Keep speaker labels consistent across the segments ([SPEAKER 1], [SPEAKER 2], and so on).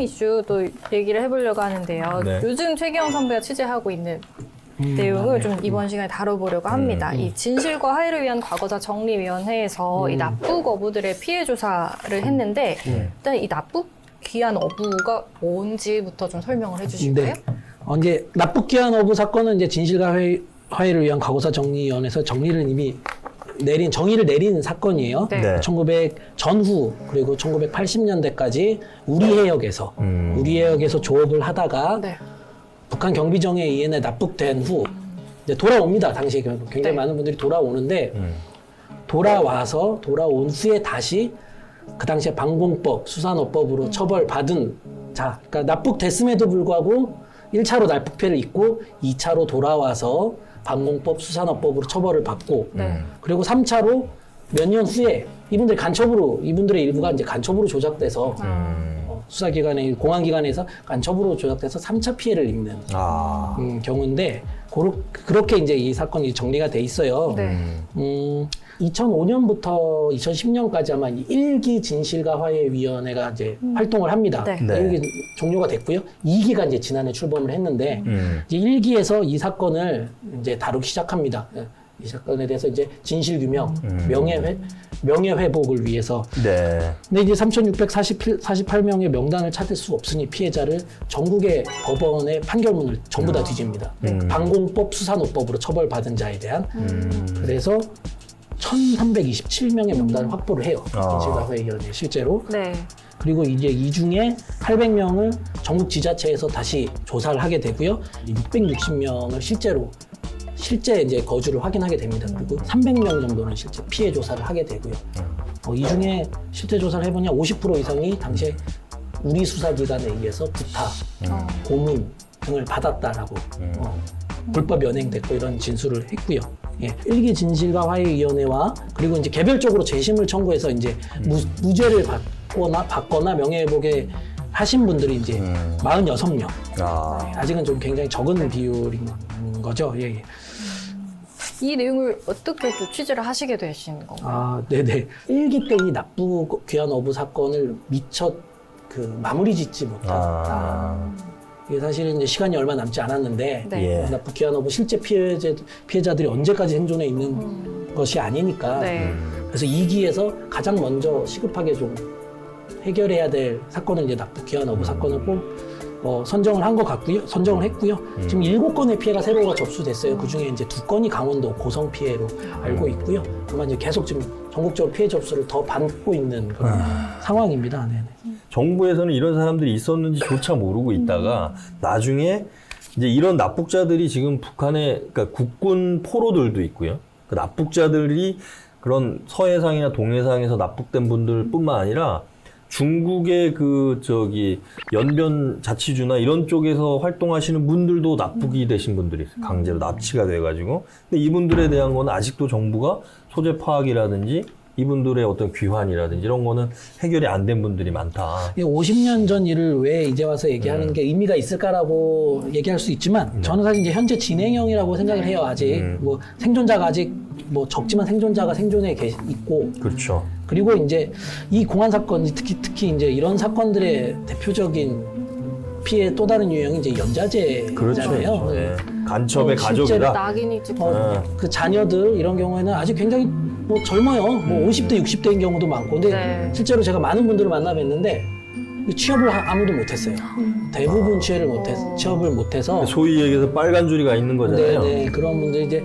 [SPEAKER 1] 이슈도 얘기를 해보려고 하는데요.
[SPEAKER 2] 네.
[SPEAKER 1] 요즘 최기영 선배가 취재하고 있는 내용을 좀 이번 시간에 다뤄보려고 합니다. 이 진실과 화해를 위한 과거사 정리위원회에서 이 납북 어부들의 피해 조사를 했는데 일단 이 납북 귀환 어부가 뭔지부터 좀 설명을 해주실까요?
[SPEAKER 3] 네. 이제 납북 귀환 어부 사건은 이제 진실과 화해를 위한 과거사 정리위원회에서 정의를 내린 사건이에요.
[SPEAKER 1] 네.
[SPEAKER 2] 네.
[SPEAKER 3] 1900 전후 그리고 1980년대까지 우리 해역에서 조업을 하다가
[SPEAKER 1] 네.
[SPEAKER 3] 북한 경비정에 의해 납북된 후 이제 돌아옵니다. 당시에 굉장히
[SPEAKER 1] 네.
[SPEAKER 3] 많은 분들이 돌아오는데 돌아온 후에 다시 그 당시에 방공법, 수산업법으로 처벌받은 자, 그러니까 납북됐음에도 불구하고 1차로 납북 피해를 입고 2차로 돌아와서 방공법, 수산업법으로 처벌을 받고 그리고 3차로 몇 년 후에 이분들의 일부가 이제 간첩으로 조작돼서 수사기관에, 공안기관에서 간첩으로 조작돼서 3차 피해를 입는 경우인데 그렇게 이제 이 사건이 정리가 돼 있어요.
[SPEAKER 1] 네.
[SPEAKER 3] 2005년부터 2010년까지 아마 1기 진실과 화해위원회가 이제 활동을 합니다.
[SPEAKER 1] 네.
[SPEAKER 2] 네.
[SPEAKER 3] 1기 종료가 됐고요. 2기가 이제 지난해 출범을 했는데 이제 1기에서 이 사건을 이제 다루기 시작합니다. 이 사건에 대해서 이제 진실 규명, 명예회복을 위해서.
[SPEAKER 2] 네.
[SPEAKER 3] 근데 이제 3,648명의 명단을 찾을 수 없으니 피해자를 전국의 법원의 판결문을 전부 다 뒤집니다. 방공법, 수산업법으로 처벌받은 자에 대한. 그래서 1,327명의 명단을 확보를 해요. 진실과 화해위원회 실제로.
[SPEAKER 1] 네.
[SPEAKER 3] 그리고 이제 이 중에 800명을 전국 지자체에서 다시 조사를 하게 되고요. 660명을 실제 이제 거주를 확인하게 됩니다. 그리고 300명 정도는 실제 피해 조사를 하게 되고요. 이 중에 실태 조사를 해보냐 50% 이상이 당시에 우리 수사기관에 의해서 구타, 고문 등을 받았다라고 불법 연행됐고 이런 진술을 했고요. 예. 1기 진실과 화해위원회와 그리고 이제 개별적으로 재심을 청구해서 이제 무죄를 받거나 명예회복에 하신 분들이 이제 46명. 아직은 좀 굉장히 적은 비율인 거죠. 예, 예.
[SPEAKER 1] 이 내용을 어떻게 또 취재를 하시게 되신 건가요?
[SPEAKER 3] 네네. 1기 때 이 납북 귀환 어부 사건을 미처 마무리 짓지 못한. 이게 사실은 이제 시간이 얼마 남지 않았는데
[SPEAKER 1] 네.
[SPEAKER 3] 납북 귀환 어부 실제 피해자들이 언제까지 생존해 있는 것이 아니니까.
[SPEAKER 1] 네.
[SPEAKER 3] 그래서 2기에서 가장 먼저 시급하게 좀 해결해야 될 사건은 이제 납북 귀환 어부 사건을 선정을 한 것 같고요. 선정을 했고요. 지금 7건의 피해가 세로가 접수됐어요. 그 중에 이제 2건이 강원도 고성 피해로 알고 있고요. 아마 이제 계속 지금 전국적으로 피해 접수를 더 받고 있는 그런 상황입니다. 네네.
[SPEAKER 2] 정부에서는 이런 사람들이 있었는지조차 모르고 있다가 나중에 이제 이런 납북자들이 지금 북한의 그러니까 국군 포로들도 있고요. 그 납북자들이 그런 서해상이나 동해상에서 납북된 분들뿐만 아니라 중국의 연변 자치주나 이런 쪽에서 활동하시는 분들도 납북이 되신 분들이 있어요. 강제로 납치가 돼가지고. 근데 이분들에 대한 건 아직도 정부가 소재 파악이라든지 이분들의 어떤 귀환이라든지 이런 거는 해결이 안 된 분들이 많다.
[SPEAKER 3] 50년 전 일을 왜 이제 와서 얘기하는 게 의미가 있을까라고 얘기할 수 있지만 저는 사실 이제 현재 진행형이라고 생각을 해요. 아직 생존자가 아직 적지만 생존자가 생존해 있고.
[SPEAKER 2] 그렇죠.
[SPEAKER 3] 그리고 이제 이 공안 사건 특히 이제 이런 사건들의 대표적인 피해 또 다른 유형이 이제 연자제잖아요.
[SPEAKER 2] 그렇죠. 네. 간첩의 가족이다.
[SPEAKER 1] 낙인이 찍혀.
[SPEAKER 3] 그 자녀들 이런 경우에는 아직 굉장히 젊어요. 50대, 60대인 경우도 많고. 근데 실제로 제가 많은 분들을 만나 뵀는데 취업을 아무도 못했어요. 대부분 취업을 못해서.
[SPEAKER 2] 소위 얘기해서 빨간 줄이가 있는 거잖아요.
[SPEAKER 3] 네, 그런 분들이 이제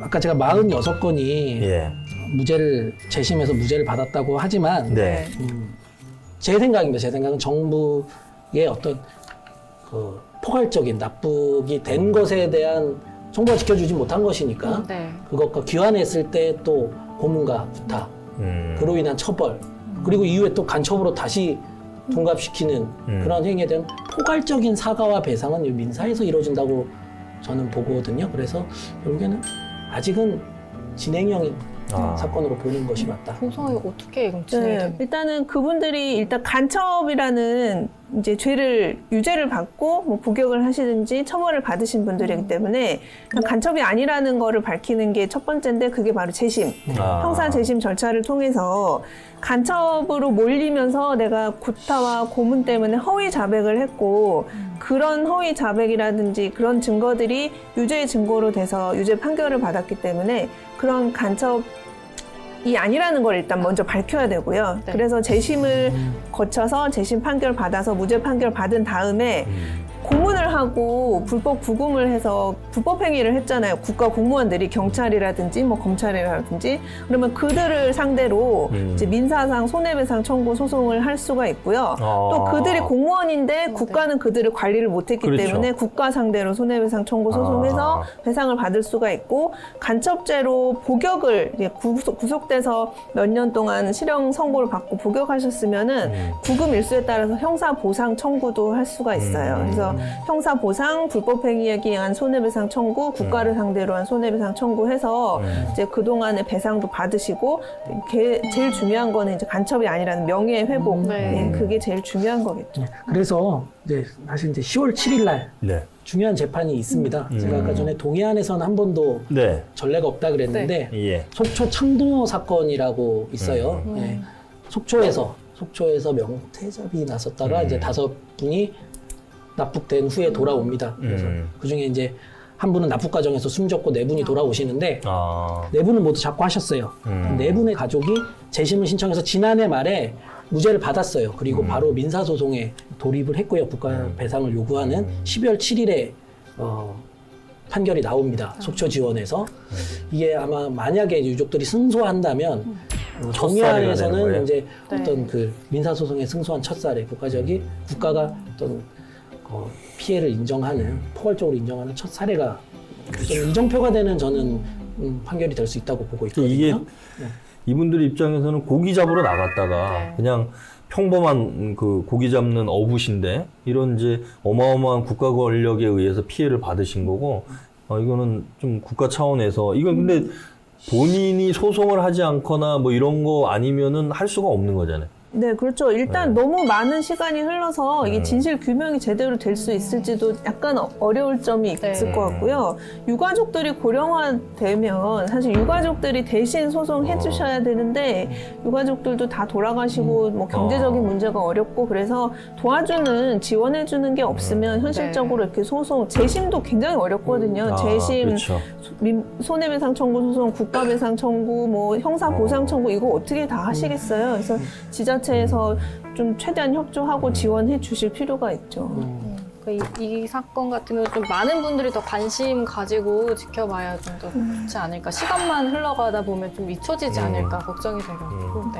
[SPEAKER 3] 아까 제가 46건이 재심해서 무죄를 받았다고 하지만
[SPEAKER 2] 네.
[SPEAKER 3] 제 생각입니다. 제 생각은 정부의 어떤 포괄적인 납북이 된 것에 대한 정부가 지켜주지 못한 것이니까 그것과 귀환했을 때 또 고문과 구타 그로 인한 처벌 그리고 이후에 또 간첩으로 다시 둔갑시키는 그런 행위에 대한 포괄적인 사과와 배상은 민사에서 이루어진다고 저는 보거든요. 그래서 결국에는 아직은 진행형인 사건으로 보는 것이 맞다.
[SPEAKER 1] 공성이 어떻게 진행이 됩니까?
[SPEAKER 4] 일단은 그분들이 간첩이라는 이제 유죄를 받고 뭐 복역을 하시든지 처벌을 받으신 분들이기 때문에 간첩이 아니라는 거를 밝히는 게 첫 번째인데 그게 바로 재심. 형사 재심 절차를 통해서 간첩으로 몰리면서 내가 구타와 고문 때문에 허위 자백을 했고 그런 허위 자백이라든지 그런 증거들이 유죄의 증거로 돼서 유죄 판결을 받았기 때문에 그런 간첩이 아니라는 걸 일단 먼저 밝혀야 되고요.
[SPEAKER 1] 네.
[SPEAKER 4] 그래서 재심을 거쳐서 재심 판결 받아서 무죄 판결 받은 다음에 고문을 하고 불법 구금을 해서 불법 행위를 했잖아요. 국가 공무원들이 경찰이라든지 뭐 검찰이라든지 그러면 그들을 상대로 이제 민사상 손해배상 청구 소송을 할 수가 있고요. 또 그들이 공무원인데 국가는 그들을 관리를 못했기
[SPEAKER 2] 그렇죠.
[SPEAKER 4] 때문에 국가 상대로 손해배상 청구 소송해서 배상을 받을 수가 있고 간첩죄로 복역을 이제 구속돼서 몇 년 동안 실형 선고를 받고 복역하셨으면은 구금 일수에 따라서 형사 보상 청구도 할 수가 있어요. 그래서 형사 보상, 불법 행위에 의한 손해배상 청구, 국가를 상대로 한 손해배상 청구해서 이제 그동안의 배상도 받으시고 제일 중요한 거는 이제 간첩이 아니라는 명예 회복.
[SPEAKER 1] 네.
[SPEAKER 4] 그게 제일 중요한 거겠죠.
[SPEAKER 3] 그래서 이제 사실 이제 10월 7일 날
[SPEAKER 2] 네.
[SPEAKER 3] 중요한 재판이 있습니다. 제가 아까 전에 동해안에서는 한 번도
[SPEAKER 2] 네.
[SPEAKER 3] 전례가 없다 그랬는데
[SPEAKER 2] 예.
[SPEAKER 3] 속초 창도 사건이라고 있어요. 네. 속초에서 명태잡이 나섰다가 이제 5분이 납북된 후에 돌아옵니다. 그래서 그 중에 이제 한 분은 납북 과정에서 숨졌고 4분이 돌아오시는데 4분은 모두 잡고하셨어요. 4분의 가족이 재심을 신청해서 지난해 말에 무죄를 받았어요. 그리고 바로 민사소송에 돌입을 했고요. 국가 배상을 요구하는 12월 7일에 판결이 나옵니다. 속초지원에서. 이게 아마 만약에 유족들이 승소한다면 동해안에서는 이제
[SPEAKER 1] 네.
[SPEAKER 3] 어떤 그 민사소송에 승소한 첫 사례, 국가가 어떤 피해를 인정하는, 포괄적으로 인정하는 첫 사례가 좀 이정표가 되는 저는 판결이 될 수 있다고 보고 있거든요.
[SPEAKER 2] 이게 이분들 입장에서는 고기 잡으러 나갔다가
[SPEAKER 1] 네.
[SPEAKER 2] 그냥 평범한 그 고기 잡는 어부신데 이런 이제 어마어마한 국가 권력에 의해서 피해를 받으신 거고 이거는 좀 국가 차원에서 이건 근데 본인이 소송을 하지 않거나 뭐 이런 거 아니면은 할 수가 없는 거잖아요.
[SPEAKER 4] 네, 그렇죠. 일단 너무 많은 시간이 흘러서 이게 진실 규명이 제대로 될 수 있을지도 약간 어려울 점이 있을 것 같고요. 유가족들이 고령화되면 사실 유가족들이 대신 소송해 주셔야 되는데 유가족들도 다 돌아가시고 뭐 경제적인 문제가 어렵고 그래서 도와주는 지원해 주는 게 없으면 현실적으로 이렇게 소송 재심도 굉장히 어렵거든요. 재심,
[SPEAKER 2] 그렇죠.
[SPEAKER 4] 손해배상 청구 소송, 국가배상 청구, 뭐 형사 보상 청구 이거 어떻게 다 하시겠어요? 그래서 지자체에서 좀 최대한 협조하고 지원해 주실 필요가 있죠.
[SPEAKER 1] 이 사건 같은 경우 좀 많은 분들이 더 관심 가지고 지켜봐야 좀 더 좋지 않을까. 시간만 흘러가다 보면 좀 잊혀지지 않을까 걱정이 돼가지고. 네.